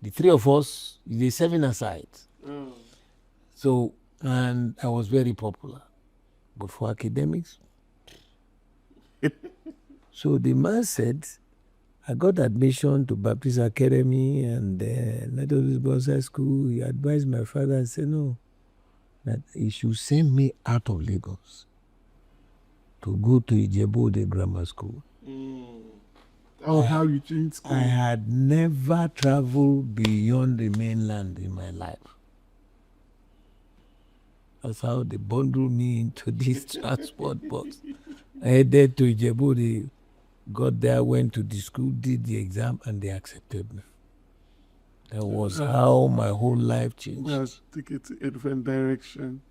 the three of us, they 7 aside. So, and I was very popular. But for academics, so the man said, I got admission to Baptist Academy and Methodist Boys High School. He advised my father and said, no, that he should send me out of Lagos to go to Ijebu Grammar School. Oh, how you changed school? I had never traveled beyond the mainland in my life. That's how they bundled me into this transport box. I headed to Ijebu, got there, went to the school, did the exam, and they accepted me. That was how my whole life changed. Yes, take it in a different direction.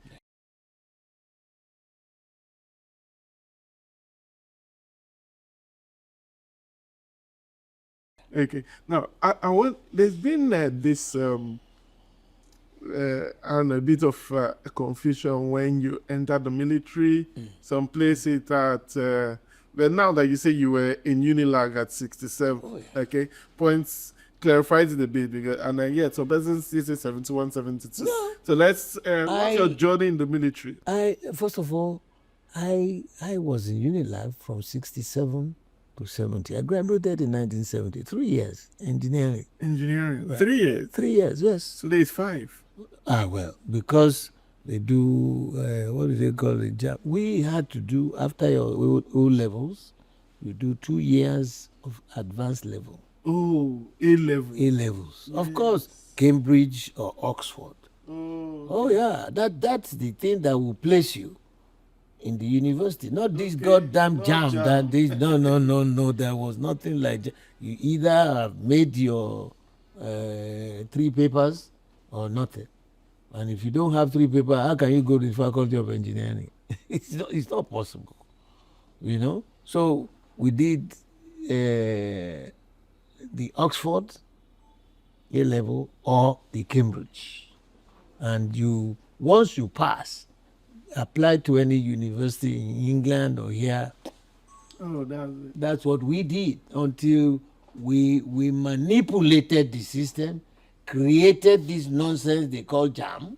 Okay. Now, I want. There's been this I don't know, a bit of confusion when you enter the military. Some place it at. But now that you say you were in Unilag at 67, okay, points clarifies it a bit because so person says 71, 72. No. So let's. What's your journey in the military? First of all, I was in Unilag from 67 to 70. I graduated in 1970. 3 years engineering. Engineering. Right. 3 years. 3 years, yes. Today is 5. Well, because they do what do they call it? We had to do after your O levels, you do 2 years of advanced level. Oh, A level. A levels, yes. Of course, Cambridge or Oxford. Oh yeah, that's the thing that will place you in the university. Not this goddamn jam. That this no. There was nothing like that. You either have made your 3 papers or nothing. And if you don't have 3 papers, how can you go to the Faculty of Engineering? It's not possible, you know. So we did the Oxford A level or the Cambridge, and once you pass, apply to any university in England or here. Oh, that's what we did until we manipulated the system, created this nonsense they call jam,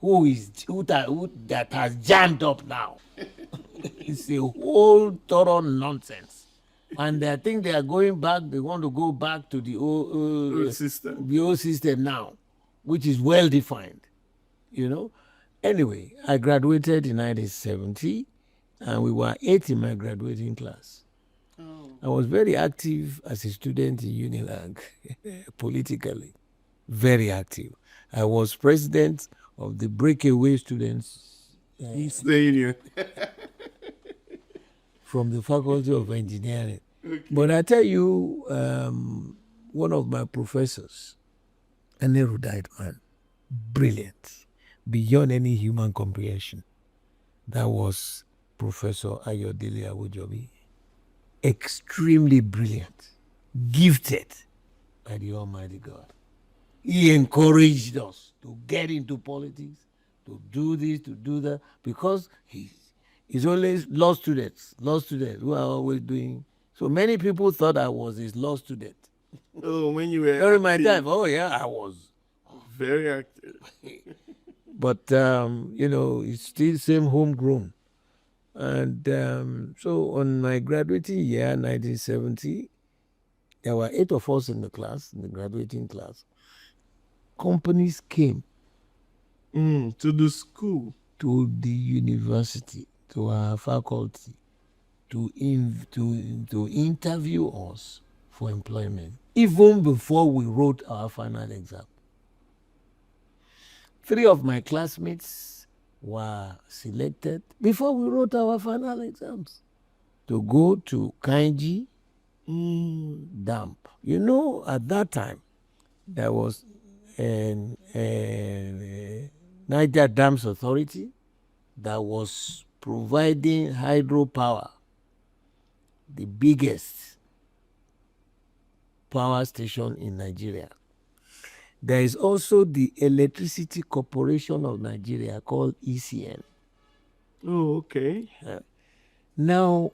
that has jammed up now. It's a whole thorough nonsense. And I think they are going back, they want to go back to the old system. The old system now, which is well defined, you know. Anyway, I graduated in 1970, and we were 8 in my graduating class. Oh. I was very active as a student in Unilag, politically, very active. I was president of the breakaway students from the Faculty of Engineering. Okay. But I tell you, one of my professors, an erudite man, brilliant, beyond any human comprehension, that was Professor Ayodele Awojobi. Extremely brilliant, gifted by the Almighty God. He encouraged us to get into politics, to do this, to do that, because he's always law students who are always doing. So many people thought I was his law student. Oh, when you were during my time, oh yeah, I was very active. But it's still same homegrown. And so on my graduating year, 1970, there were 8 of us in the class, in the graduating class. Companies came to the school, to the university, to our faculty, to interview us for employment, even before we wrote our final exam. 3 of my classmates were selected before we wrote our final exams to go to Kainji Dam. You know, at that time, there was Niger Dams Authority that was providing hydropower, the biggest power station in Nigeria. There is also the Electricity Corporation of Nigeria called ECN. Oh, okay. Now,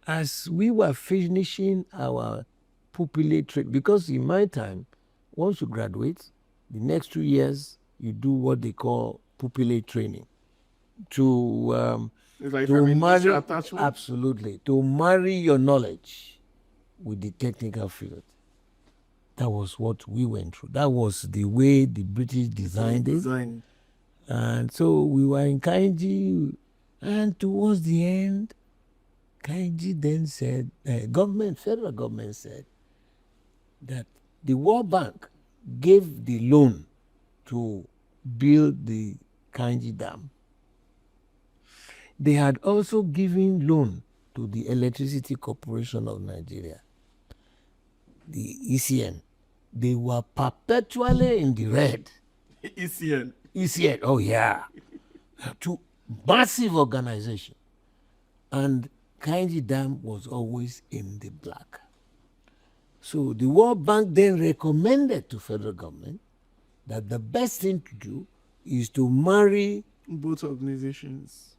as we were finishing our pupillate trade, because in my time, Once you graduate, the next 2 years you do what they call pupillage training to It's like to an marry industrial attachment. absolutely to marry your knowledge with the technical field. That was what we went through. That was the way the British designed it. Design. And so we were in Kainji, and towards the end, Kainji then said, federal government said that the World Bank gave the loan to build the Kainji Dam. They had also given loan to the Electricity Corporation of Nigeria, the ECN. They were perpetually in the red. ECN. ECN, oh yeah, to massive organization. And Kainji Dam was always in the black. So the World Bank then recommended to federal government that the best thing to do is to marry Both organizations.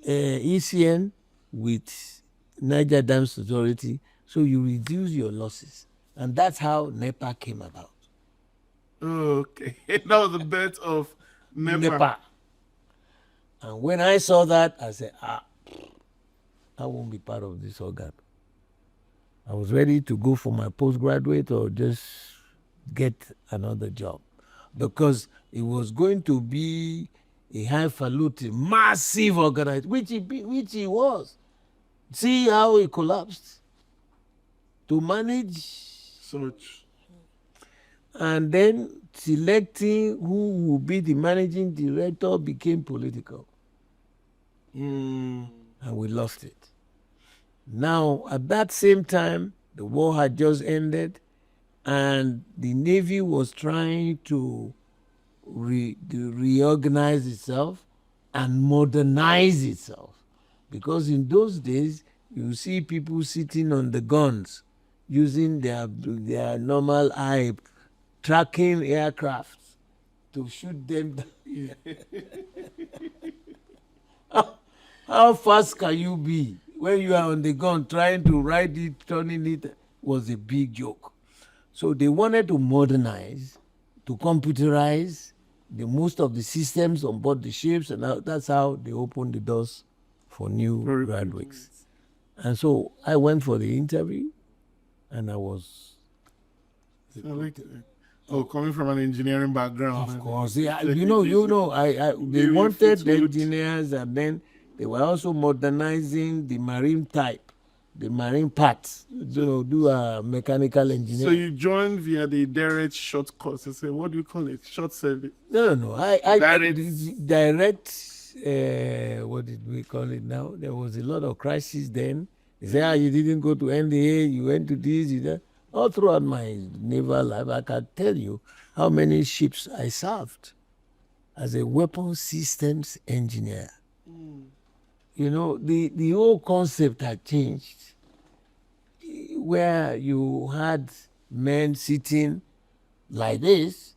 ECN with Niger Dams Authority, so you reduce your losses. And that's how NEPA came about. Okay. That was the birth of NEPA. And when I saw that, I said, I won't be part of this organ. I was ready to go for my postgraduate or just get another job, because it was going to be a highfalutin, massive organization, which he was. See how he collapsed to manage, Such. and then selecting who will be the managing director became political, and we lost it. Now, at that same time, the war had just ended, and the Navy was trying to reorganize itself and modernize itself. Because in those days, you see people sitting on the guns using their normal eye, tracking aircraft to shoot them down. How fast can you be when you are on the gun trying to ride it, turning it? Was a big joke. So they wanted to modernize, to computerize most of the systems on board the ships, and that's how they opened the doors for new graduates. And so I went for the interview, and I was selected. Oh, coming from an engineering background. Of course, yeah. They wanted the engineers, and then they were also modernizing the marine type, the marine parts, do a mechanical engineer. So you joined via the direct short course. I say, what do you call it? Short service? No. I direct. What did we call it now? There was a lot of crisis then. They say, you didn't go to NDA, you went to this, you that. All throughout my naval life, I can tell you how many ships I served as a weapons systems engineer. The whole concept had changed, where you had men sitting like this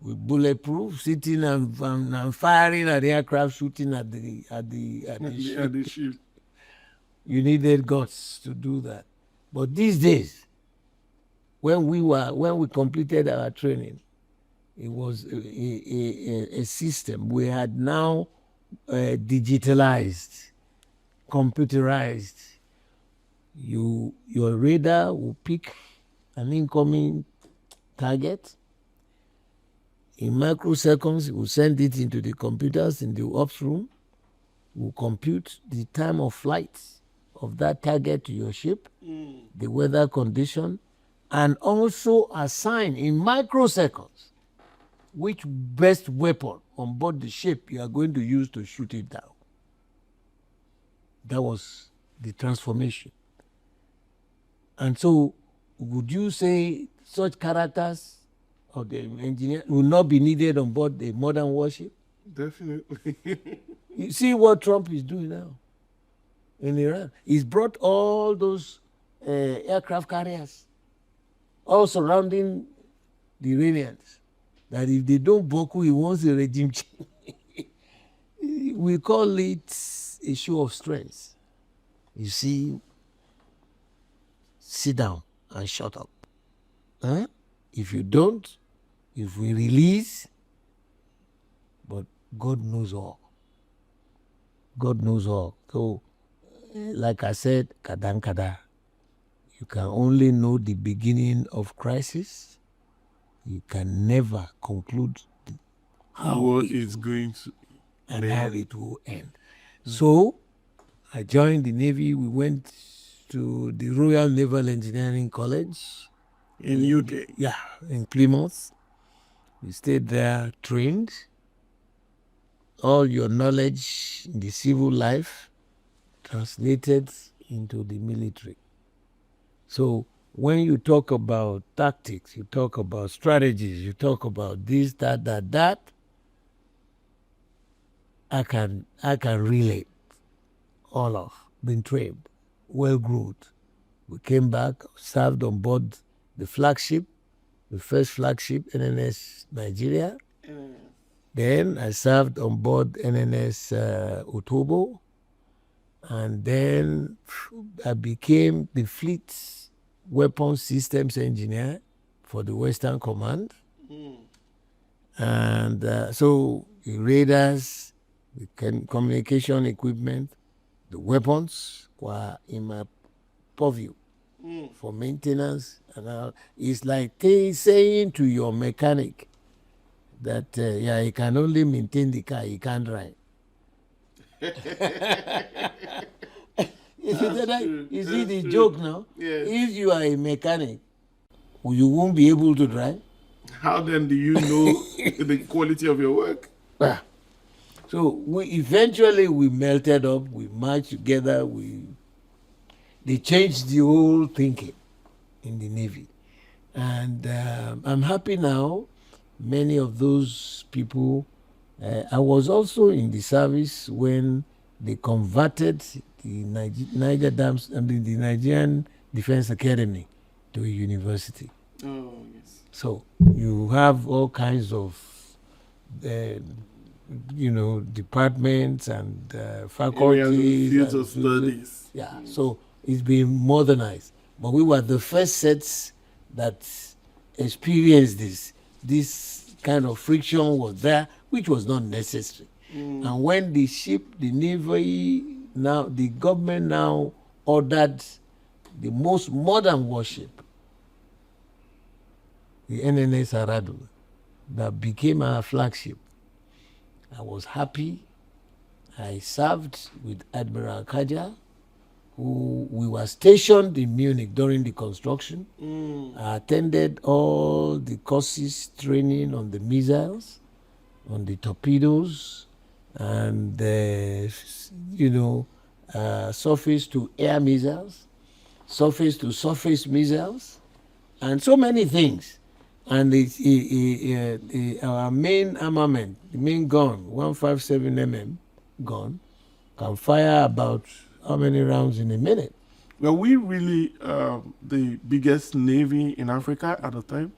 with bulletproof, sitting and firing at the aircraft, shooting at the ship. You needed guts to do that. But these days, when we completed our training, it was a system. We had now digitalized, computerized. Your radar will pick an incoming target. In microseconds, it will send it into the computers in the ops room. Will compute the time of flight of that target to your ship, the weather condition, and also assign in microseconds which best weapon on board the ship you are going to use to shoot it down. That was the transformation. And so, would you say such characters of the engineer will not be needed on board a modern warship? Definitely. You see what Trump is doing now in Iran. He's brought all those aircraft carriers all surrounding the Iranians, that if they don't buckle, he wants a regime change. We call it a show of strength. You see, sit down and shut up. Huh? If you don't, if we release, but God knows all. God knows all. So, like I said, kadan kada. You can only know the beginning of crisis. You can never conclude How it's going to and how it will end. So, I joined the Navy. We went to the Royal Naval Engineering College in UK. Yeah, in Plymouth. We stayed there, trained. All your knowledge in the civil life translated into the military. So when you talk about tactics, you talk about strategies, you talk about this, that, I can relate all of, been trained, well groomed. We came back, served on board the flagship, the first flagship, NNS Nigeria. Then I served on board NNS Otobo. And then I became the fleet's weapons systems engineer for the Western Command. And so the radars, the communication equipment, the weapons were in my purview for maintenance. And all. It's like saying to your mechanic that, he can only maintain the car, he can't drive. You see the joke now? Yes. If you are a mechanic, you won't be able to drive. How then do you know the quality of your work? So eventually we melted up, we marched together, they changed the whole thinking in the Navy. And I'm happy now. Many of those people, I was also in the service when they converted the Niger Dams, the Nigerian Defense Academy to a university. Oh, yes. So you have all kinds of, departments and faculties. Fields of studies. Yeah, so it's been modernized. But we were the first sets that experienced this kind of friction was there, which was not necessary. And when the Navy, now the government now ordered the most modern warship, the NNS Aradu, that became our flagship, I was happy. I served with Admiral Kaja, who we were stationed in Munich during the construction. I attended all the courses, training on the missiles, on the torpedoes, and surface to air missiles, surface to surface missiles, and so many things. And our main armament, the main gun, 157 mm gun, can fire about how many rounds in a minute? Were we really the biggest navy in Africa at the time?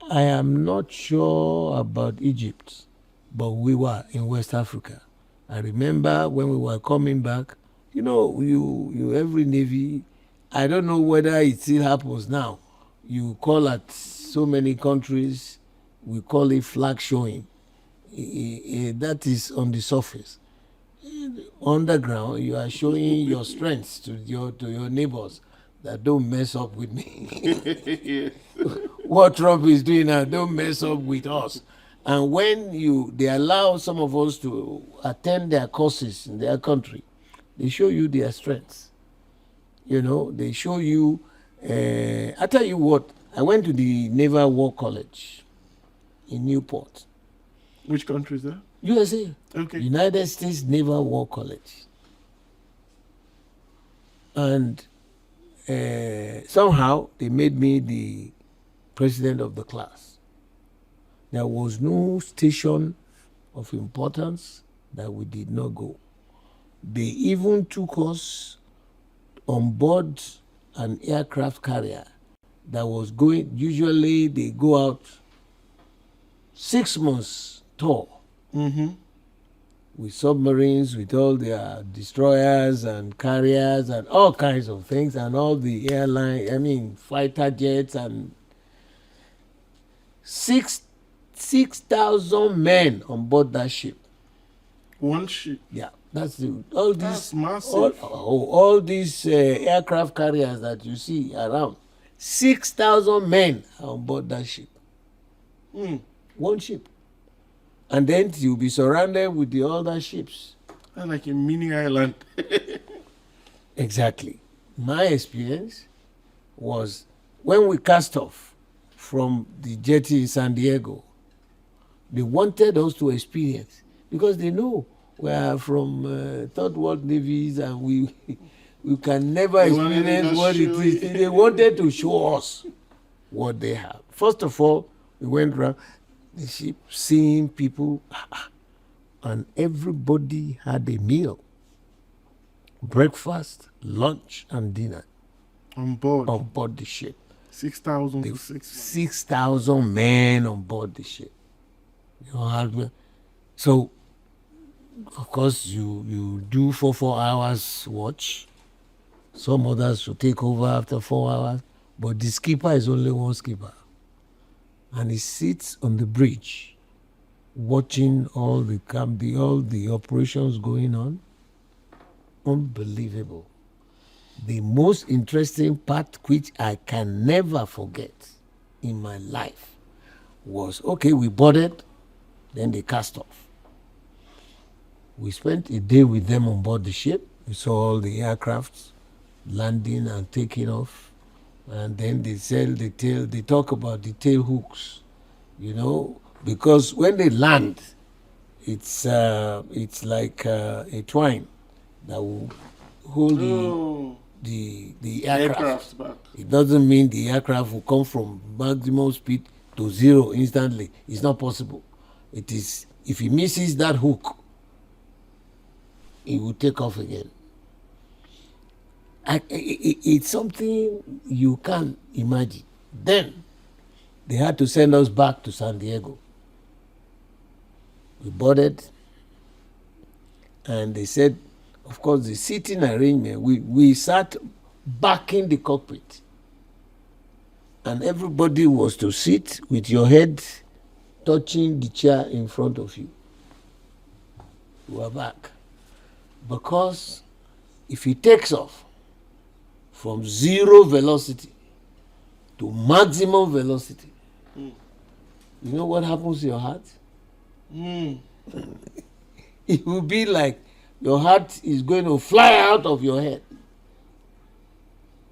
I am not sure about Egypt, but we were in West Africa. I remember when we were coming back, you every navy, I don't know whether it still happens now. You call at so many countries, we call it flag showing. That is on the surface. Underground, you are showing your strengths to your neighbors that don't mess up with me. What Trump is doing now, don't mess up with us. And when they allow some of us to attend their courses in their country, they show you their strengths. They show you. I tell you what, I went to the Naval War College in Newport. Which country is that? USA. Okay. United States Naval War College. And somehow they made me the president of the class. There was no station of importance that we did not go. They even took us on board an aircraft carrier that was going, usually they go out 6 months tour. with submarines, with all their destroyers and carriers and all kinds of things, and all the fighter jets, and 6,000 men on board that ship. One ship. Yeah, that's all these. That's massive. All these aircraft carriers that you see around. 6,000 men are on board that ship. One ship. And then you'll be surrounded with the other ships. That's like a mini island. Exactly. My experience was when we cast off from the jetty in San Diego, they wanted us to experience, because they know we are from third world navies and we can never experience what it is. They wanted to show us what they have. First of all, we went around the ship seeing people, and everybody had a meal. Breakfast, lunch, and dinner. On board the ship. 6,000 to 6,000 men on board the ship. So, of course, you do 4 hours watch. Some others will take over after 4 hours, but the skipper is only one skipper, and he sits on the bridge, watching all the operations going on. Unbelievable. The most interesting part, which I can never forget in my life, was, we boarded, then they cast off. We spent a day with them on board the ship. We saw all the aircrafts landing and taking off. And then they talk about the tail hooks, because when they land, it's like a twine that will hold the aircraft back. It doesn't mean the aircraft will come from maximum speed to zero instantly. It's not possible. It is, if he misses that hook, it will take off again. It's something you can't imagine. Then they had to send us back to San Diego. We boarded, and they said, of course, the seating arrangement, we sat back in the cockpit, and everybody was to sit with your head touching the chair in front of you. We were back. Because if it takes off from 0 velocity to maximum velocity, you know what happens to your heart? It will be like your heart is going to fly out of your head.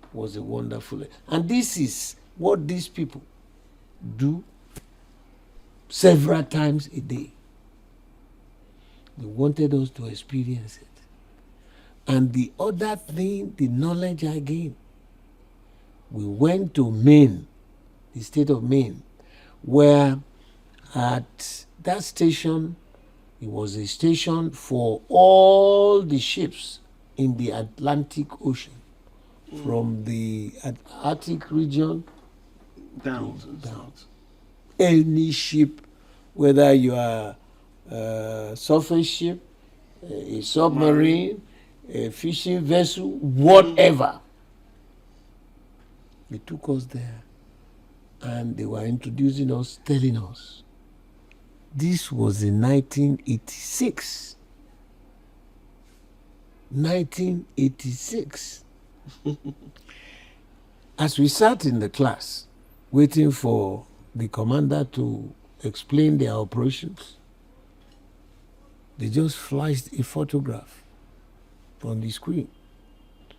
It was a wonderful. And this is what these people do several times a day. They wanted us to experience it. And the other thing, the knowledge I gained, we went to Maine, the state of Maine, where at that station, it was a station for all the ships in the Atlantic Ocean, from the Arctic region down. Any ship, whether you are a surface ship, a submarine, a fishing vessel, whatever. They took us there, and they were introducing us, telling us. This was in 1986. 1986. As we sat in the class, waiting for the commander to explain their operations, they just flashed a photograph on the screen.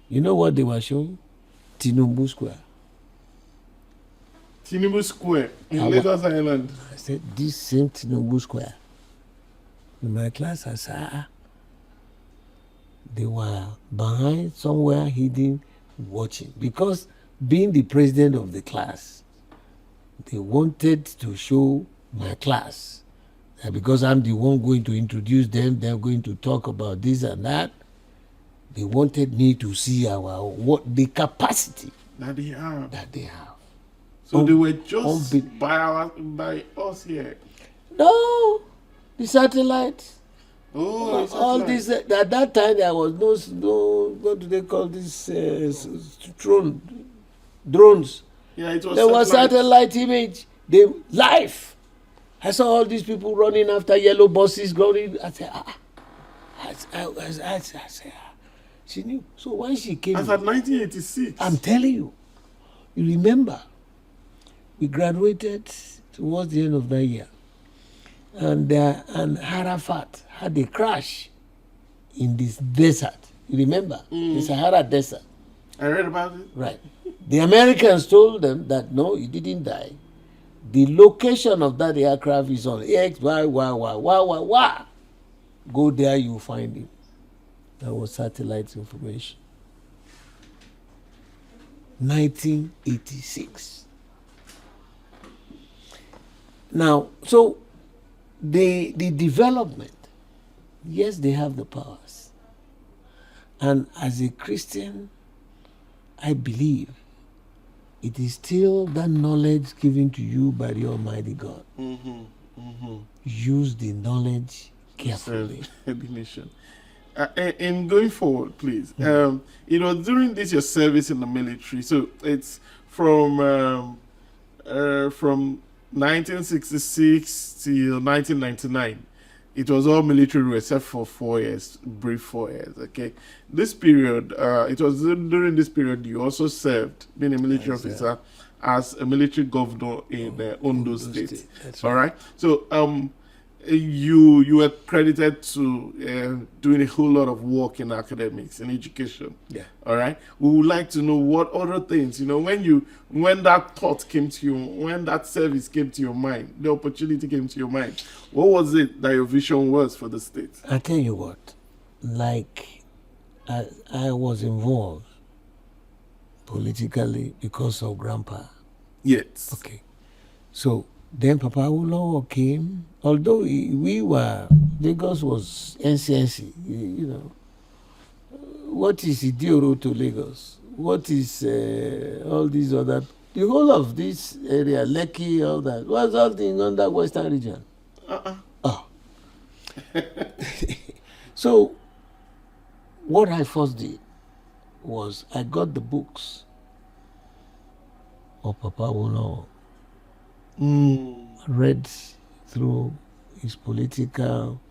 You know what they were showing? Tinubu Square. Tinubu Square in Lagos Island. I said, this same Tinubu Square. In my class, I said, they were behind, somewhere hidden, watching. Because being the president of the class, they wanted to show my class that because I'm the one going to introduce them, they're going to talk about this and that. They wanted me to see the capacity that they have. So they were just by us here. No, the satellite. Oh, all this at that time there was no what do they call this drones. Yeah, it was There was satellite image. They live. I saw all these people running after yellow buses going. I said, I said, she knew. So when she came, as at 1986. I'm telling you, you remember, we graduated towards the end of that year, and Arafat had a crash in this desert. You remember the Sahara Desert? I read about it. Right. The Americans told them that no, he didn't die. The location of that aircraft is on X, Y, Y, Y, Y, Y, Y. Go there, you find him. That was satellite information. 1986. Now, so the development, yes, they have the powers. And as a Christian, I believe it is still that knowledge given to you by the Almighty God. Use the knowledge carefully. The nation. And going forward, please. It was during this your service in the military. So it's from 1966 till 1999. It was all military except for 4 years, brief 4 years. Okay, this period, it was during this period you also served, being a military officer, as a military governor in Ondo State. All right. So you were credited to doing a whole lot of work in academics and education. Yeah. All right. We would like to know what other things, when that thought came to you, when that service came to your mind, the opportunity came to your mind, what was it that your vision was for the state? I tell you what, like I was involved politically because of Grandpa. Yes. Okay. So then Papa Awolowo came, although Lagos was NCNC, you know. What is Idioro to Lagos? What is all these other, the whole of this area, Lekki, all that, was all the under Western region. Oh. So, what I first did was I got the books of Papa Awolowo. Read through his political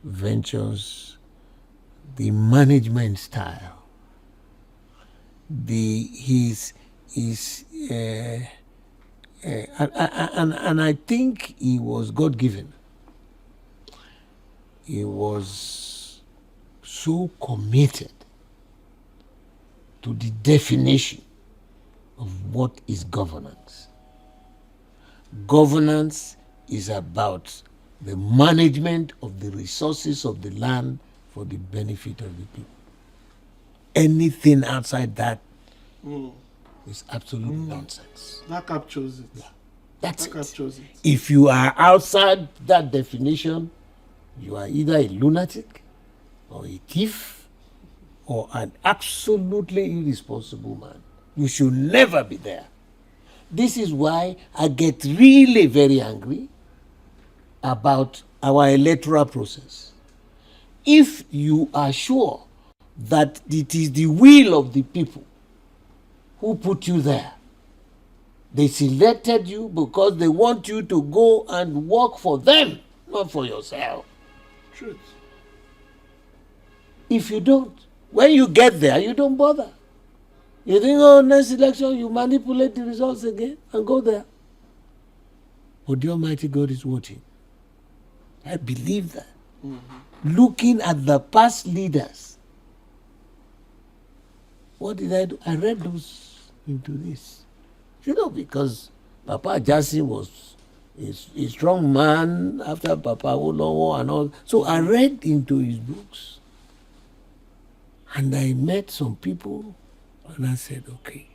ventures, the management style, and I think he was God-given. He was so committed to the definition of what is governance. Governance is about the management of the resources of the land for the benefit of the people. Anything outside that is absolute nonsense. That captures it. Yeah. That's That captures it. If you are outside that definition, you are either a lunatic or a thief or an absolutely irresponsible man. You should never be there. This is why I get really very angry about our electoral process. If you are sure that it is the will of the people who put you there, they selected you because they want you to go and work for them, not for yourself. Truth. If you don't, when you get there, you don't bother. You think, oh, next election, you manipulate the results again and go there. But the Almighty God is watching. I believe that. Looking at the past leaders, what did I do? I read those into this. Because Papa Jasin was a strong man after Papa Awolowo and all. So I read into his books. And I met some people and I said, okay,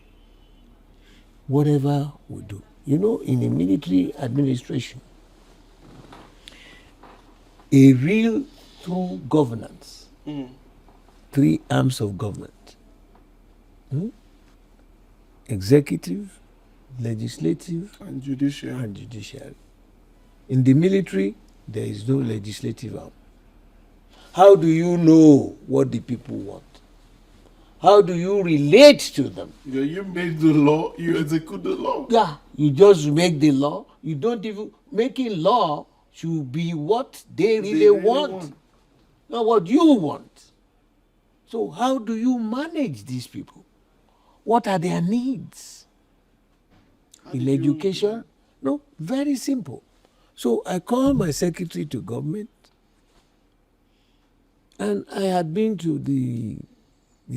whatever we do. In the military administration, a real true governance, 3 arms of government. Executive, legislative, And judicial. and judiciary. In the military, there is no legislative arm. How do you know what the people want? How do you relate to them? Yeah, you make the law, you execute the law. Yeah, you just make the law. You don't even making law should be what they really want, not what you want. So how do you manage these people? What are their needs? In education? No, very simple. So I called my secretary to government, and I had been to the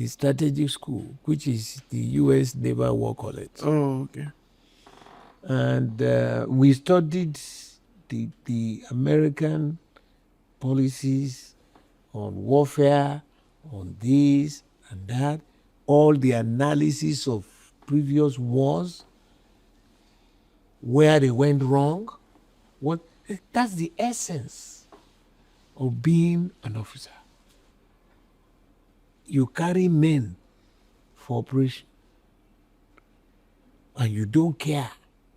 Strategist school, which is the U.S. Naval War College. Oh, okay. And we studied the American policies on warfare, on this and that, all the analysis of previous wars, where they went wrong. That's the essence of being an officer. You carry men for operation, and you don't care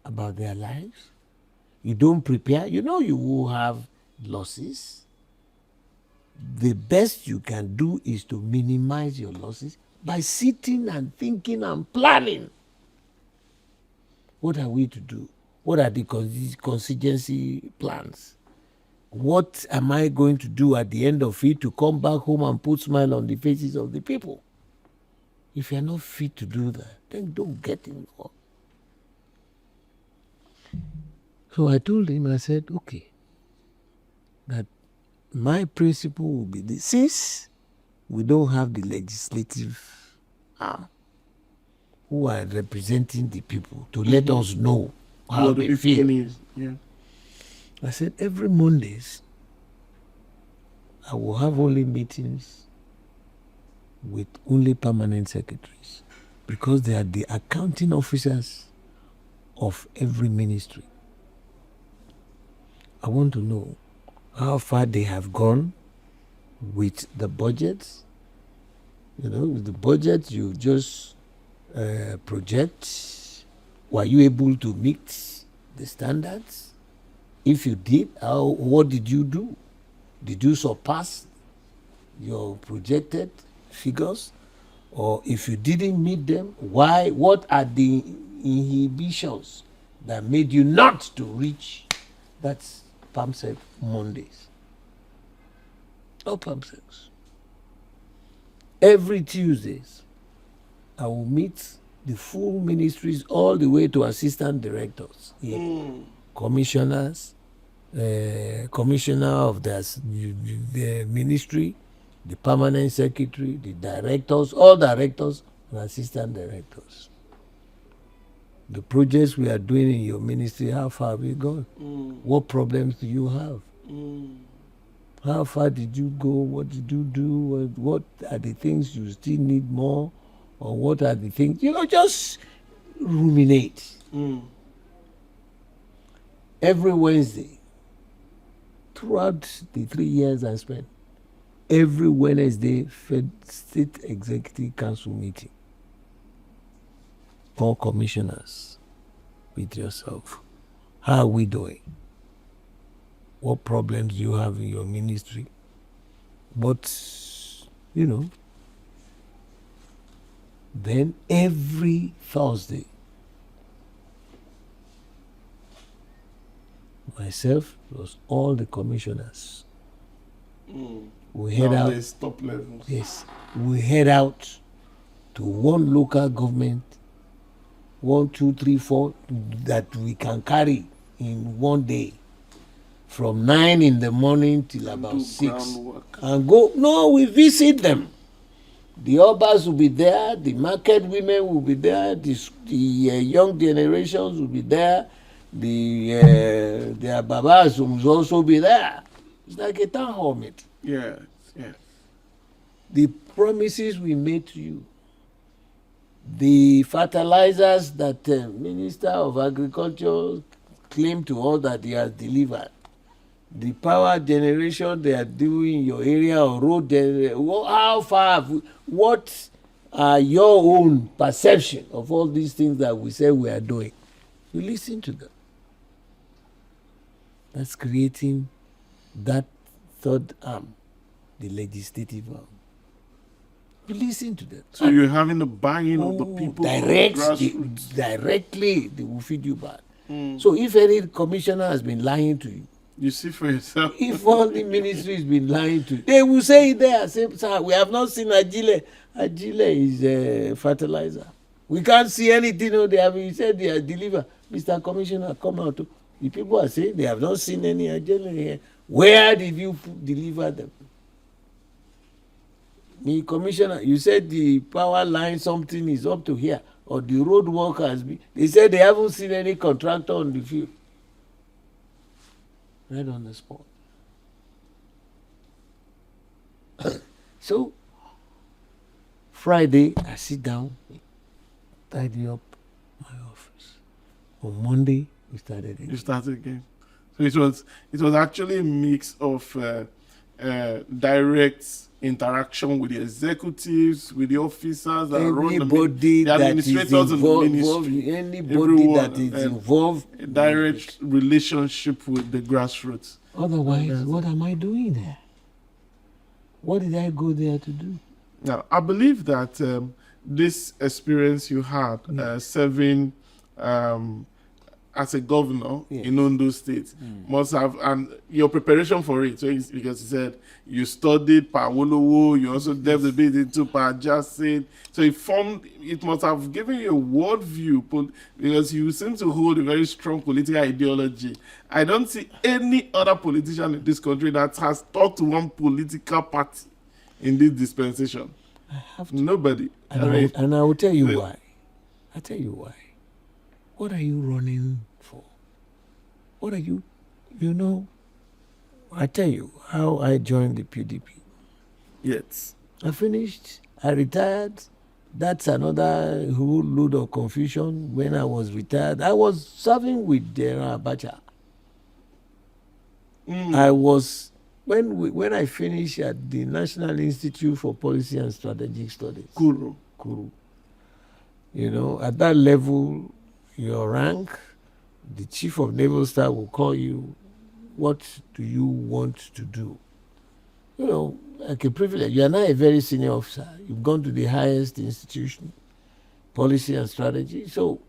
about their lives. You don't prepare. You know you will have losses. The best you can do is to minimize your losses by sitting and thinking and planning. What are we to do? What are the contingency plans? What am I going to do at the end of it to come back home and put smile on the faces of the people? If you're not fit to do that, then don't get involved. So I told him, I said, okay, that my principle will be this. Since we don't have the legislative arm who are representing the people to let us know how they feel. Yeah. I said, every Mondays, I will have only meetings with only permanent secretaries, because they are the accounting officers of every ministry. I want to know how far they have gone with the budgets. You know, with the budget you just project, were you able to meet the standards? If you did, what did you do? Did you surpass your projected figures? Or if you didn't meet them, why? What are the inhibitions that made you not to reach? That's PAMSEC Mondays. Or PAMSEC. Every Tuesdays, I will meet the full ministries all the way to assistant directors, commissioners, commissioner of the ministry, the permanent secretary, the directors, all directors and assistant directors. The projects we are doing in your ministry, how far have we gone? What problems do you have? How far did you go? What did you do? What are the things you still need more? Or what are the things, just ruminate. Every Wednesday, throughout the 3 years I spent, every Wednesday, State Executive Council meeting. All commissioners, with yourself. How are we doing? What problems do you have in your ministry? What, Then every Thursday, myself plus all the commissioners, we head out. Top levels. Yes, we head out to one local government, 1, 2, 3, 4, that we can carry in one day, from 9 in the morning till about 6, and go. No, we visit them. The Obas will be there, the market women will be there, the young generations will be there, their babas will also be there. It's like a town hall meeting. Yeah. The promises we made to you, the fertilizers that Minister of Agriculture claimed to us that he has delivered, the power generation they are doing in your area, or road generation, how far what are your own perception of all these things that we say we are doing? You listen to them. That's creating that third arm the legislative arm. You listen to them. So you're having the buying of the people from the grassroots. Directly, they will feed you back. So if any commissioner has been lying to you, you see for yourself. If all the ministry has been lying to you, they will say it there. Say, sir, we have not seen Agile. Agile is fertilizer. We can't see anything. No, they have. He said they are delivered. Mr. Commissioner, come out. The people are saying they have not seen any Agile here. Where did you deliver them? The commissioner, you said the power line something is up to here, or the road work has been. They said they haven't seen any contractor on the field. Right on the spot. So Friday, I sit down, tidy up my office. On Monday, we started again. You started again. So it was actually a mix of direct interaction with the executives, with the officers that run the administrators in the ministry. Anybody that is involved. A direct relationship with the grassroots. Otherwise, what am I doing there? What did I go there to do? Now, I believe that this experience you had serving as a governor in Ondo State must have, and your preparation for it, so because you said you studied Pa Awolowo, you also delved a bit into Pa Jasin, so it must have given you a worldview, because you seem to hold a very strong political ideology. I don't see any other politician in this country that has talked to one political party in this dispensation. I have to. Nobody. And I will tell you why. I'll tell you why. What are you running for? What are you, I tell you how I joined the PDP. Yes. I finished, I retired. That's another whole load of confusion. When I was retired, I was serving with General Abacha. I was, when I finished at the National Institute for Policy and Strategic Studies. Kuru. At that level, your rank, the chief of naval staff will call you, what do you want to do? Like a privilege. You are not a very senior officer. You've gone to the highest institution, policy and strategy. So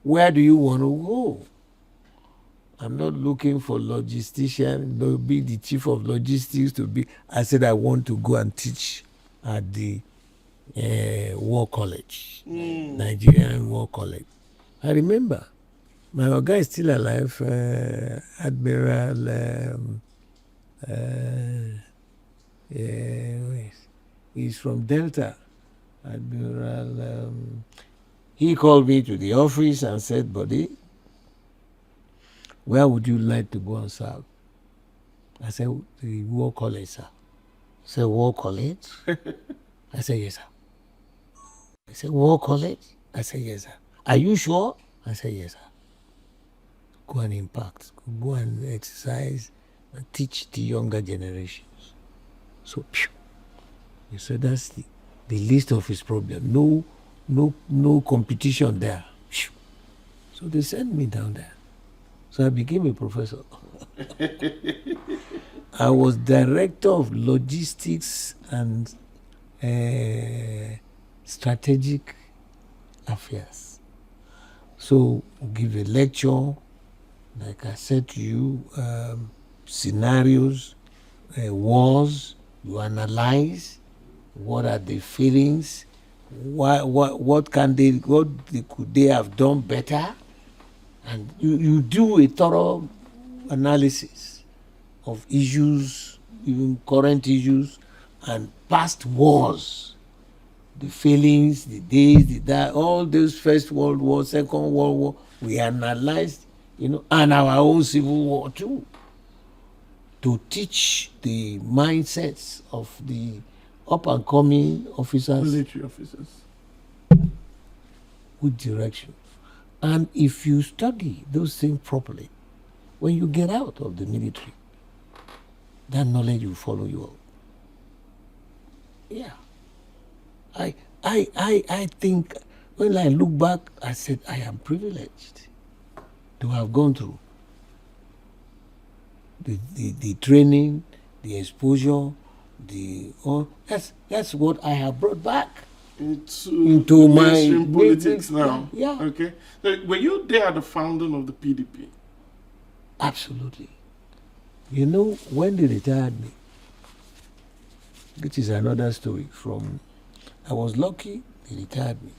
where do you want to go? I'm not looking for logistician, be the chief of logistics to be. I said I want to go and teach at the War College, Nigerian War College. I remember my guy is still alive, Admiral. He's from Delta. Admiral. He called me to the office and said, "Buddy, where would you like to go and serve?" I said, "The War College, sir." He said, "War College?" I said, "Yes, sir." He said, "War College?" I said, "Yes, sir." "Are you sure?" I said, "Yes, sir." Go and impact, go and exercise and teach the younger generations. So, he said that's the least of his problem. No competition there. So they sent me down there. So I became a professor. I was director of logistics and strategic affairs. So give a lecture, like I said to you, scenarios, wars. You analyze what are the feelings, what could they have done better, and you do a thorough analysis of issues, even current issues, and past wars, the feelings, the days, all those First World War, Second World War, we analyzed, and our own Civil War too, to teach the mindsets of the up-and-coming officers. Military officers. With direction. And if you study those things properly, when you get out of the military, that knowledge will follow you out. Yeah. I think when I look back, I said I am privileged to have gone through the training, the exposure, that's what I have brought back into my mainstream politics now. Yeah. Okay. So were you there at the founding of the PDP? Absolutely. You know, when they retired me, which is another story I was lucky they retired me.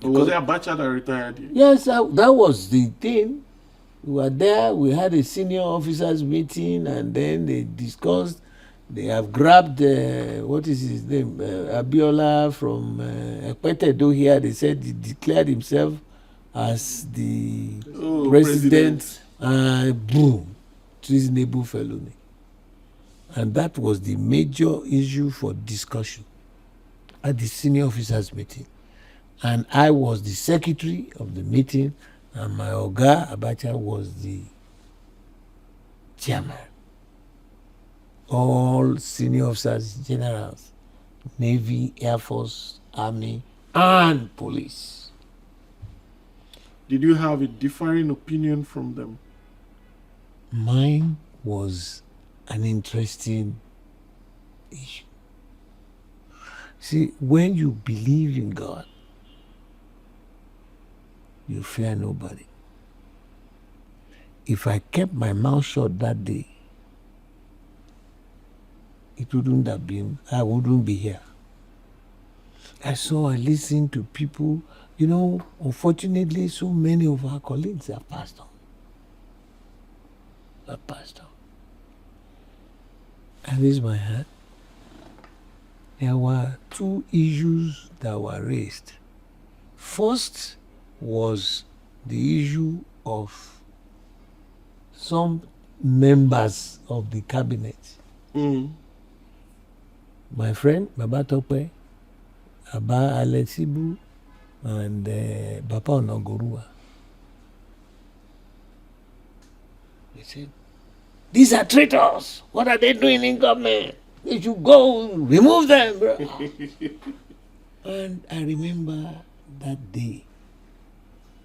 Or was it Abacha that retired you? Yes, that was the thing. We were there, we had a senior officers meeting, and then they discussed. They have grabbed, what is his name, Abiola from Ekpetedo here. They said he declared himself as the president. Boom, treasonable felony. And that was the major issue for discussion at the senior officers meeting. And I was the secretary of the meeting, and my Oga Abacha was the chairman. All senior officers, generals, Navy, Air Force, Army, and police. Did you have a differing opinion from them? Mine was an interesting issue. See, when you believe in God, you fear nobody. If I kept my mouth shut that day, it wouldn't have been, I wouldn't be here. I listened to people, unfortunately, so many of our colleagues have passed on. I raised my hand. There were two issues that were raised. First was the issue of some members of the cabinet. My friend, Baba Tope, Abba Alexibu, and Baba Onogorua. They said, these are traitors. What are they doing in government? They should go remove them, bro. And I remember that day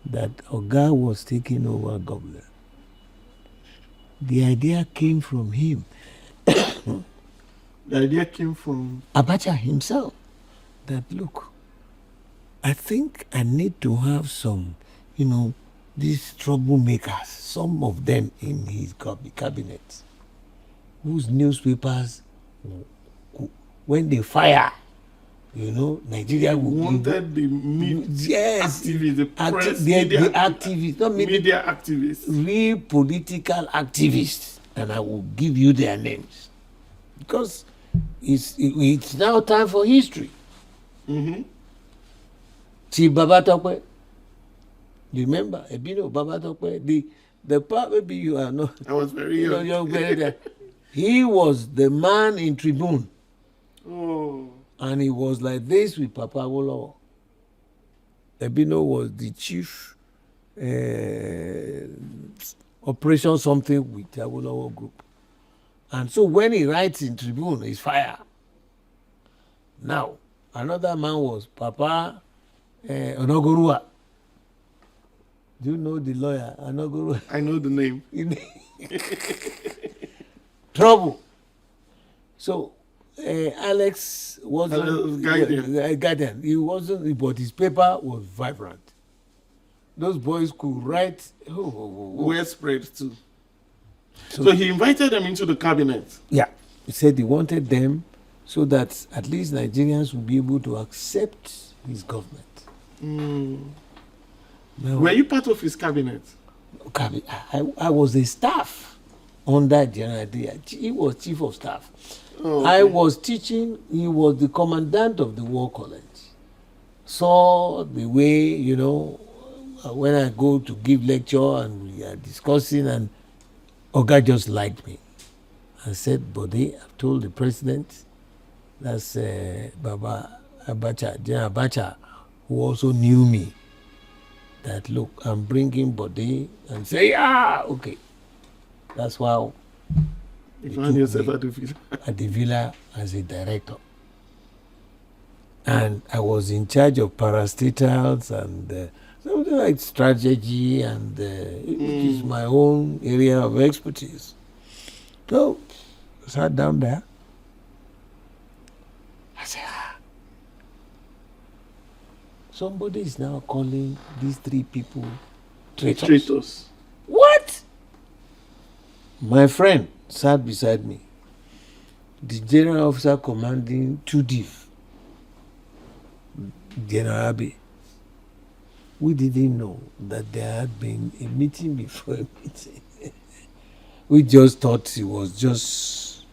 that Oga was taking over government. The idea came from him. The idea came from Abacha himself. That look, I think I need to have some, these troublemakers, some of them in his cabinet, whose newspapers, when they fire, Nigeria wanted the yes, activists, the press, the activists, not media activists, real political activists, and I will give you their names because it's now time for history. Chief Baba Tope, you remember Ebino Baba Tope, the part maybe you are not. I was very young. He was the man in Tribune. Oh. And he was like this with Papa Awolowo. Ebino was the chief operation something with Awolowo group. And so when he writes in Tribune, he's fire. Now, another man was Papa Onogorua. Do you know the lawyer, Onogorua? I know the name. Trouble. So, Alex wasn't guardian. He wasn't, but his paper was vibrant. Those boys could write. Well spread too. So he invited them into the cabinet. Yeah, he said he wanted them so that at least Nigerians would be able to accept his government. Now, were you part of his cabinet? I was a staff under General Sani. He was chief of staff. Oh, okay. I was teaching. He was the commandant of the war college. Saw the way, when I go to give lecture and we are discussing, and Oga just liked me and said, Bode, I've told the president, that's Baba Abacha, General Abacha, who also knew me, that look, I'm bringing Bode, and say, okay. That's why you found yourself at the villa as a director. And I was in charge of parastatals and something like strategy, and which is my own area of expertise. So I sat down there somebody is now calling these 3 people traitors. Traitors. What? My friend sat beside me, the general officer commanding 2DIF, General Abe. We didn't know that there had been a meeting before a meeting. We just thought it was just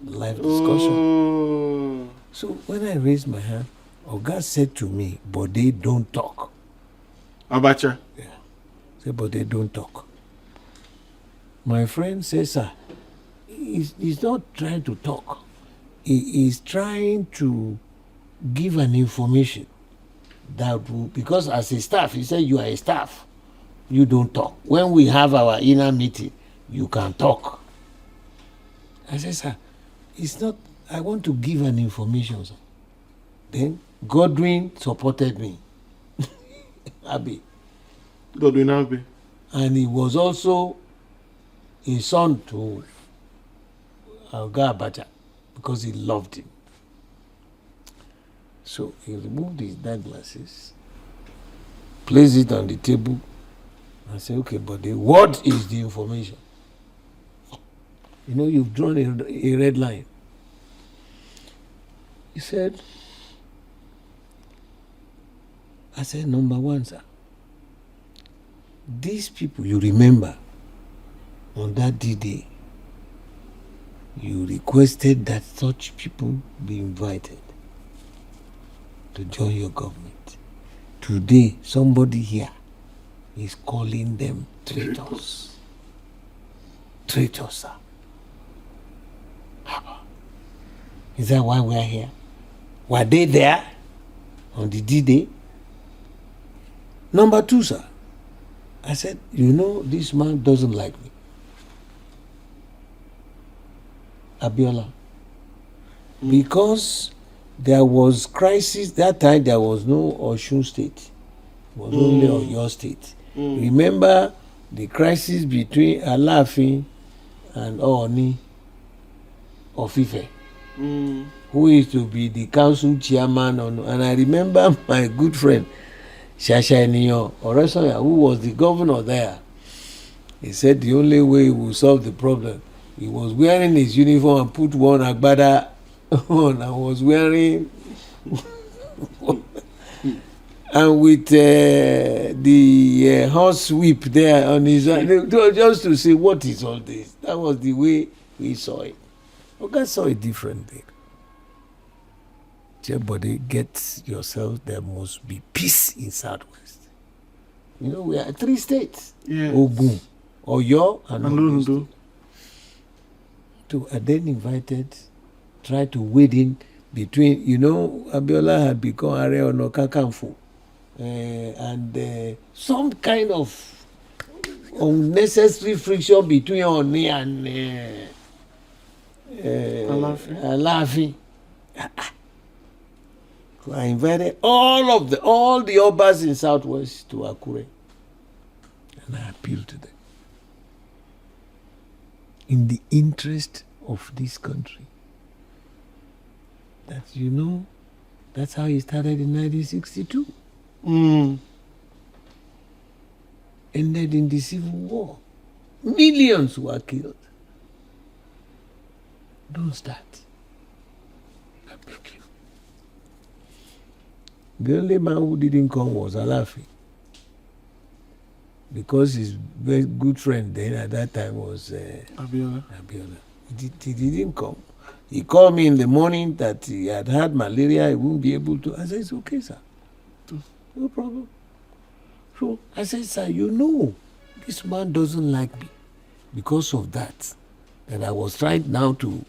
live discussion. Oh. So when I raised my hand, Oga said to me, Bode, don't talk. Abacha. Yeah. Say, Bode, don't talk. My friend says, sir, he's not trying to talk. He is trying to give an information that will, because as a staff, he said, you are a staff, you don't talk. When we have our inner meeting, you can talk. I said, sir, it's not, I want to give an information, sir. Then Godwin supported me. Abi. Godwin Abe. And he was also a son to Oga Abacha because he loved him. So he removed his dark glasses, placed it on the table, and said, okay, but what is the information? You know, you've drawn a red line. He said, I said, number 1, sir, these people, you remember, on that D-Day, you requested that such people be invited to join your government. Today, somebody here is calling them traitors. Traitors, sir. Is that why we are here? Were they there on the D-Day? Number 2, sir, I said, you know, this man doesn't like me. Abiola. Because there was crisis, that time there was no Osun State. It was only Oyo State. Remember the crisis between Alaafin and Ooni of Ife, who is to be the council chairman, and I remember my good friend Shasha Eniyan Oresanya, who was the governor there. He said the only way he will solve the problem, he was wearing his uniform and put one agbada on and was wearing and with the horse whip there on his hand, just to say, what is all this? That was the way we saw it. Oga saw it differently. Everybody, get yourself, there must be peace in Southwest. You know, we are 3 states. Yes. Ogun, Oyo, and Ondo. So I then invited, tried to wade in between, you know, Abiola had become Ààrẹ Ọ̀nà Kakanfò, and some kind of unnecessary friction between Ooni and Alaafin. So I invited all the Obas in Southwest to Akure, and I appealed to them in the interest of this country. That, you know, that's how it started in 1962. Ended in the Civil War. Millions were killed. Don't start. I beg you. The only man who didn't come was Alaafin, because his very good friend then at that time was Abiola. He didn't come. He called me in the morning that he had had malaria, he wouldn't be able to. I said, it's okay, sir. No problem. So I said, sir, you know, this man doesn't like me. Because of that I was trying now to.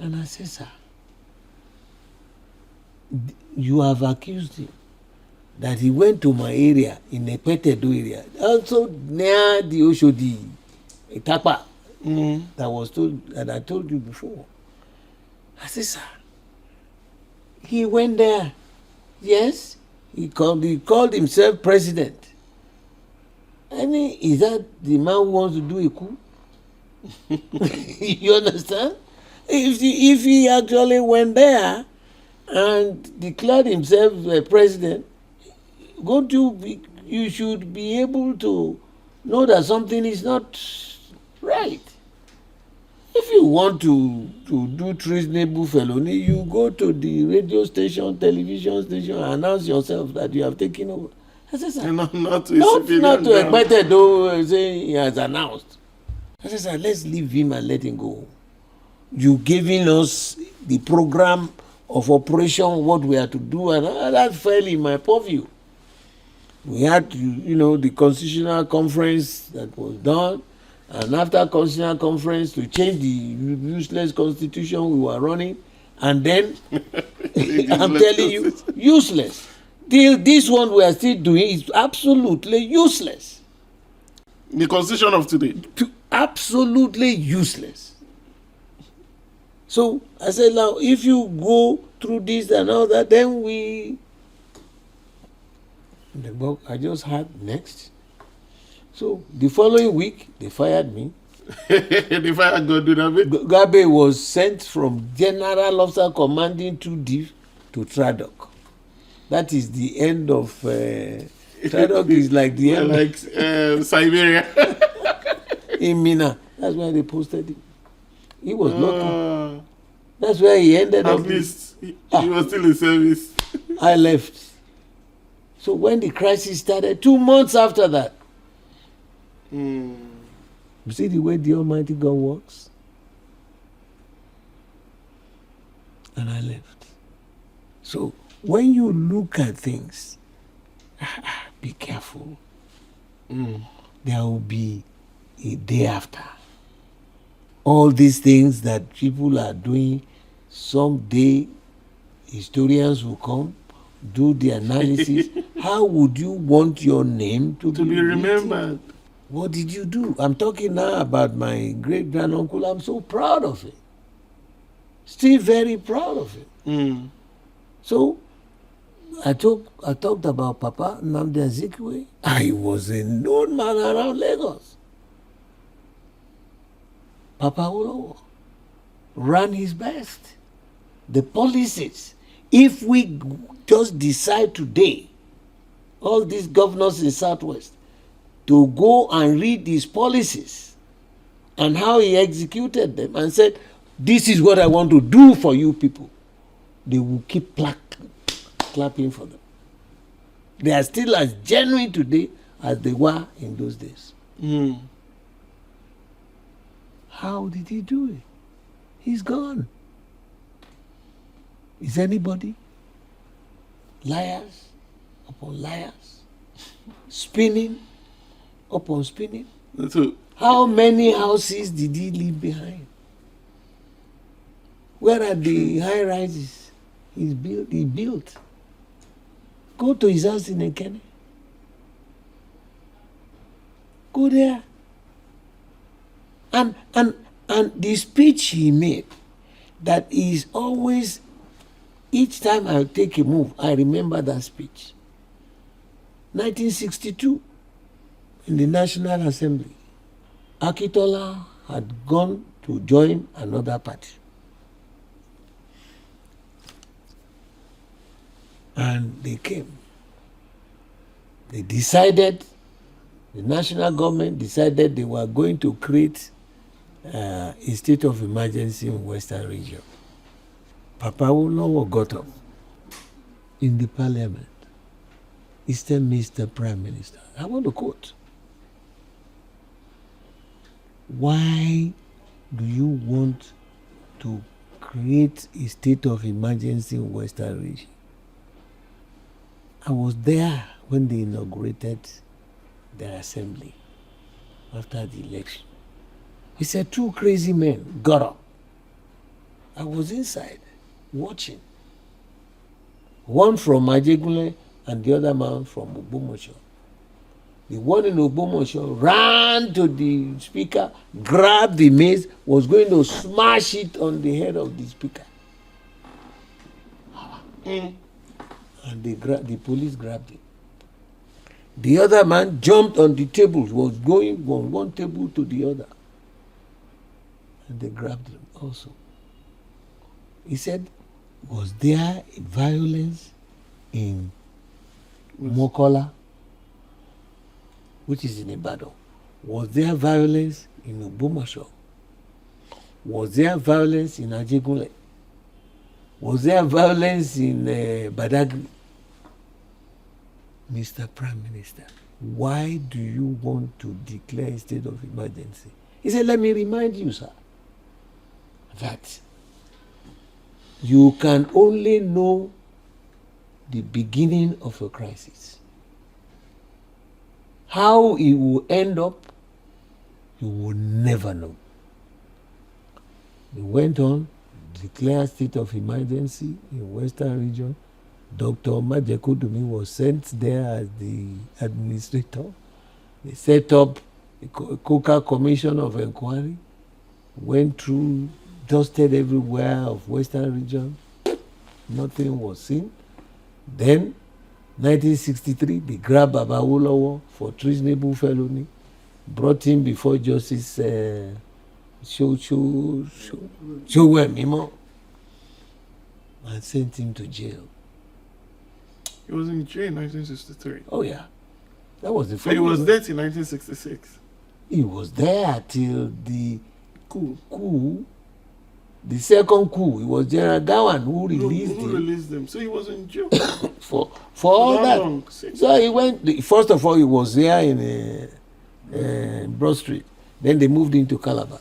And I said, sir, you have accused him that he went to my area, in the Petedo area, also near the Oshodi, Itapa, that was told, that I told you before. I said, sir, he went there. Yes, he called himself president. And is that the man who wants to do a coup? You understand? If he actually went there, and declared himself president, you should be able to know that something is not right. If you want to do treasonable felony, you go to the radio station, television station, and announce yourself that you have taken over. I said, sir, not to not to expect though, say he has announced. I said, sir, let's leave him and let him go. You giving us the program of operation, what we are to do, and that fell in my purview. We had, the constitutional conference that was done, and after constitutional conference to change the useless constitution we were running, and then I'm telling you, useless. This one we are still doing is absolutely useless. The constitution of today. Absolutely useless. So I said, now if you go through this and all that, then the book I just had next. So the following week they fired me. They fired Godwin. Gabe was sent from General Officer Commanding 2D to Tradoc. That is the end of Tradoc is like the end like Siberia. in Mina. That's where they posted him. He was lucky. That's where he ended up. At least he was still in service. I left. So when the crisis started, 2 months after that, you see the way the Almighty God works? And I left. So when you look at things, be careful. There will be a day after. All these things that people are doing, someday historians will come, do the analysis. How would you want your name to be remembered? What did you do? I'm talking now about my great granduncle. I'm so proud of it. Still very proud of it. So I talked about Papa Nnamdi Azikiwe. I was a known man around Lagos. Papa Awolowo ran his best. The policies, if we just decide today, all these governors in Southwest, to go and read his policies and how he executed them and said, this is what I want to do for you people, they will keep clapping for them. They are still as genuine today as they were in those days. How did he do it? He's gone. Is anybody? Liars upon liars. Spinning upon spinning. How many houses did he leave behind? Where are the high rises he built? Go to his house in Ekene. Go there. And the speech he made, that is always, each time I take a move, I remember that speech. 1962, in the National Assembly, Akitola had gone to join another party. And they came. They decided, the national government decided they were going to create a state of emergency in Western region. Papa Awolowo got up in the parliament. He said, Mr. Prime Minister, I want to quote, why do you want to create a state of emergency in Western region? I was there when they inaugurated their assembly after the election. He said 2 crazy men got up. I was inside watching. One from Ajegunle and the other man from Ogbomoso. The one in Ogbomoso ran to the speaker, grabbed the mace, was going to smash it on the head of the speaker. And the police grabbed it. The other man jumped on the tables, was going from one table to the other. And they grabbed him also. He said, Was there violence in Mokola, which is in Ibadan? Was there violence in Ogbomoso? Was there violence in Ajegunle? Was there violence in Badagry? Mr. Prime Minister, why do you want to declare a state of emergency? He said, let me remind you, sir, that you can only know the beginning of a crisis. How it will end up, you will never know. He went on, declared state of emergency in Western region. Dr. Majekodumi was sent there as the administrator. They set up a Coca Commission of Inquiry, went through, dusted everywhere of Western region. Nothing was seen. Then, 1963, they grabbed Awolowo for treasonable felony, brought him before Justice Mimo, and sent him to jail. He was in jail in 1963. Oh yeah, that was the. So he was there till 1966. He was there till the coup. The second coup. It was General Gawan who released him. Who released them? So he was in jail for all that. Long. So he went. First of all, he was there in Broad Street. Then they moved him to Calabar.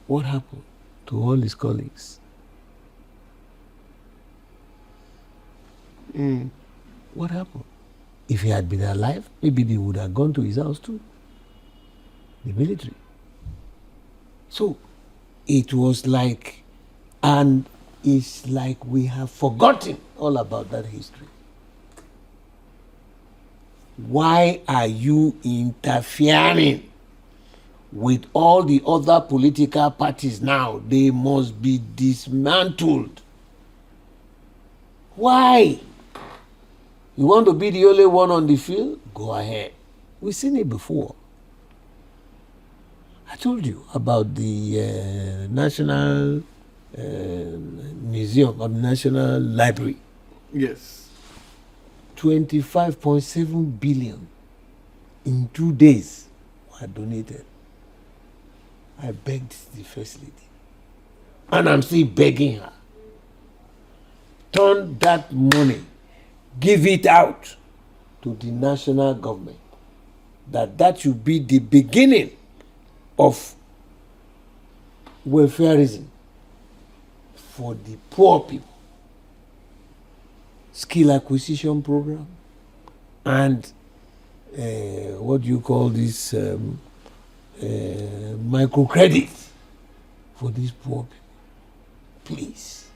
What happened to all his colleagues? What happened? If he had been alive, maybe they would have gone to his house too. The military. So it was like, and it's like we have forgotten all about that history. Why are you interfering with all the other political parties now? They must be dismantled. Why? You want to be the only one on the field? Go ahead. We've seen it before. I told you about the National Museum of National Library. Yes. 25.7 billion in 2 days were donated. I begged the First Lady, and I'm still begging her. Turn that money, give it out to the national government. That should be the beginning of welfareism for the poor people. Skill acquisition program and what do you call this microcredit for these poor people. Please,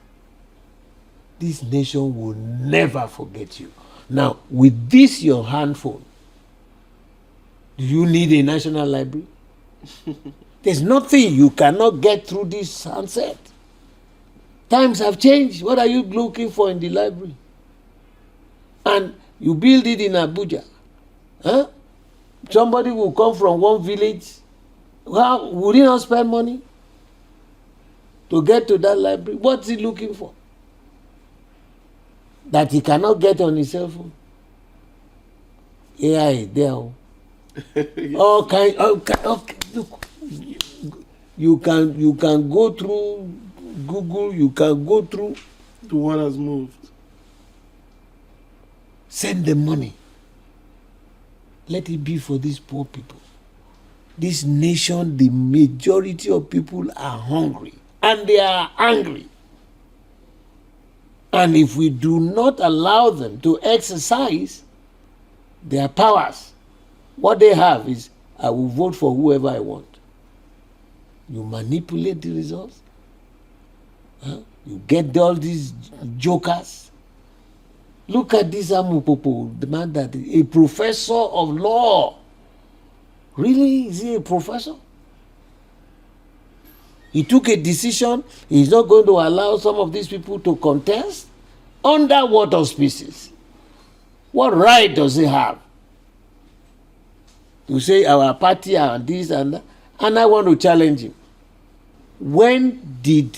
this nation will never forget you. Now, with this your handful, do you need a national library? There's nothing you cannot get through this sunset. Times have changed. What are you looking for in the library? And you build it in Abuja. Huh? Somebody will come from one village. Well, would he not spend money to get to that library? What's he looking for? That he cannot get on his cell phone. AI there. All kind. Okay, look. You can go through Google. You can go through. To what has moved. Send them money. Let it be for these poor people. This nation, the majority of people are hungry and they are angry. And if we do not allow them to exercise their powers, what they have is, I will vote for whoever I want. You manipulate the results. Huh? You get all these jokers. Look at this Amupopo, the man that a professor of law. Really? Is he a professor? He took a decision. He's not going to allow some of these people to contest. Under what auspices? What right does he have to say our party and this and that? And I want to challenge him. When did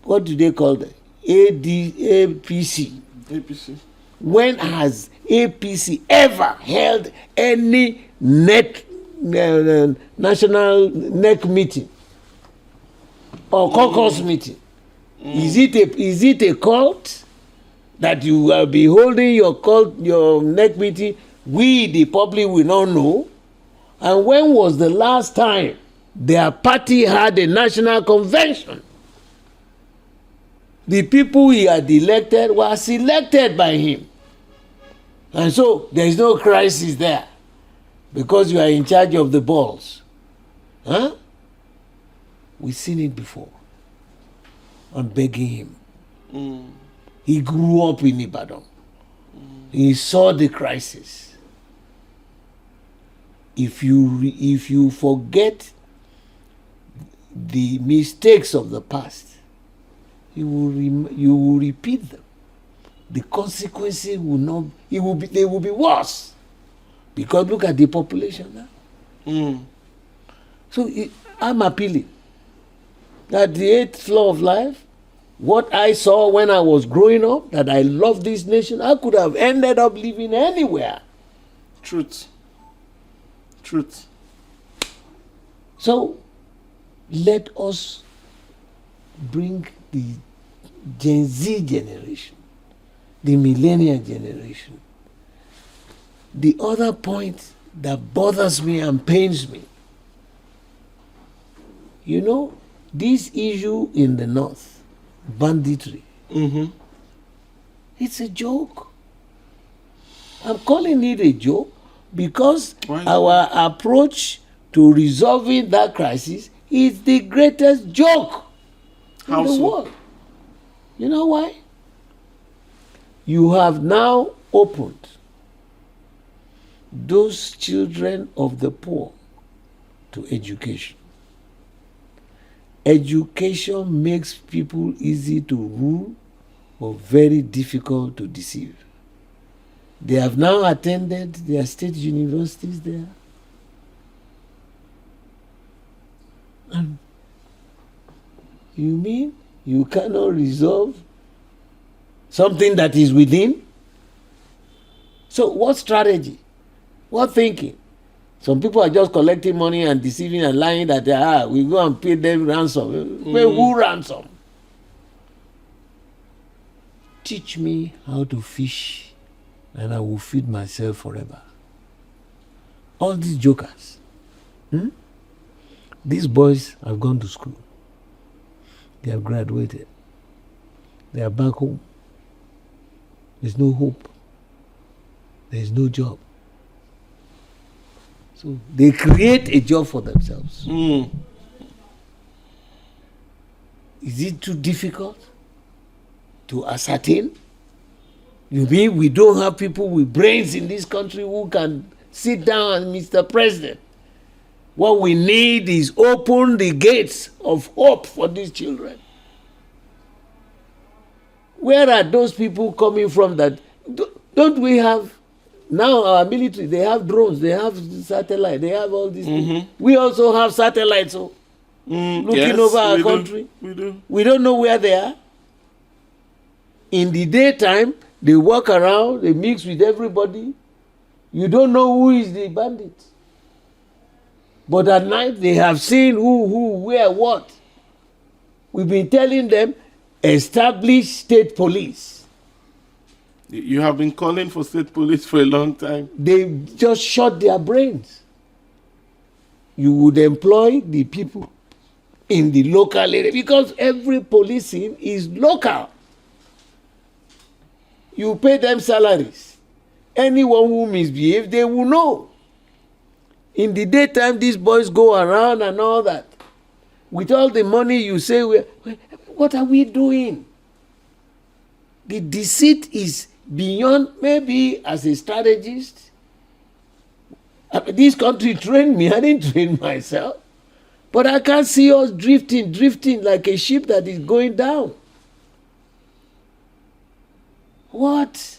what do they call them? APC. APC. When has APC ever held any national NEC meeting or caucus meeting? Is it a cult that you will be holding your NEC meeting? We, the public, will not know. And when was the last time their party had a national convention? The people he had elected were selected by him. And so there is no crisis there because you are in charge of the balls. Huh? We've seen it before. I'm begging him. He grew up in Ibadan. He saw the crisis. If you forget the mistakes of the past, you will repeat them. The consequences will not. They will be worse, because look at the population now. So I'm appealing that the 8th law of life, what I saw when I was growing up, that I love this nation, I could have ended up living anywhere. Truth. So let us bring the Gen Z generation, the millennial generation. The other point that bothers me and pains me, this issue in the north, banditry, it's a joke. I'm calling it a joke because our approach to resolving that crisis is the greatest joke in the world. You know why? You have now opened those children of the poor to education. Education makes people easy to rule or very difficult to deceive. They have now attended their state universities there. And you mean you cannot resolve something that is within? So what strategy? What thinking? Some people are just collecting money and deceiving and lying that we go and pay them ransom. Pay who ransom? Teach me how to fish and I will feed myself forever. All these jokers. These boys have gone to school. They have graduated. They are back home. There's no hope. There is no job. So they create a job for themselves. Is it too difficult to ascertain? You mean we don't have people with brains in this country who can sit down and, Mr. President, what we need is open the gates of hope for these children. Where are those people coming from that? Don't we have now our military? They have drones, they have satellite, they have all these things. We also have satellites looking over our country. We do. We don't know where they are. In the daytime, they walk around, they mix with everybody. You don't know who is the bandit. But at night, they have seen who, where, what. We've been telling them, establish state police. You have been calling for state police for a long time. They just shut their brains. You would employ the people in the local area because every policing is local. You pay them salaries. Anyone who misbehaves, they will know. In the daytime, these boys go around and all that. With all the money you say, what are we doing? The deceit is beyond, maybe as a strategist. This country trained me, I didn't train myself. But I can't see us drifting like a ship that is going down. What?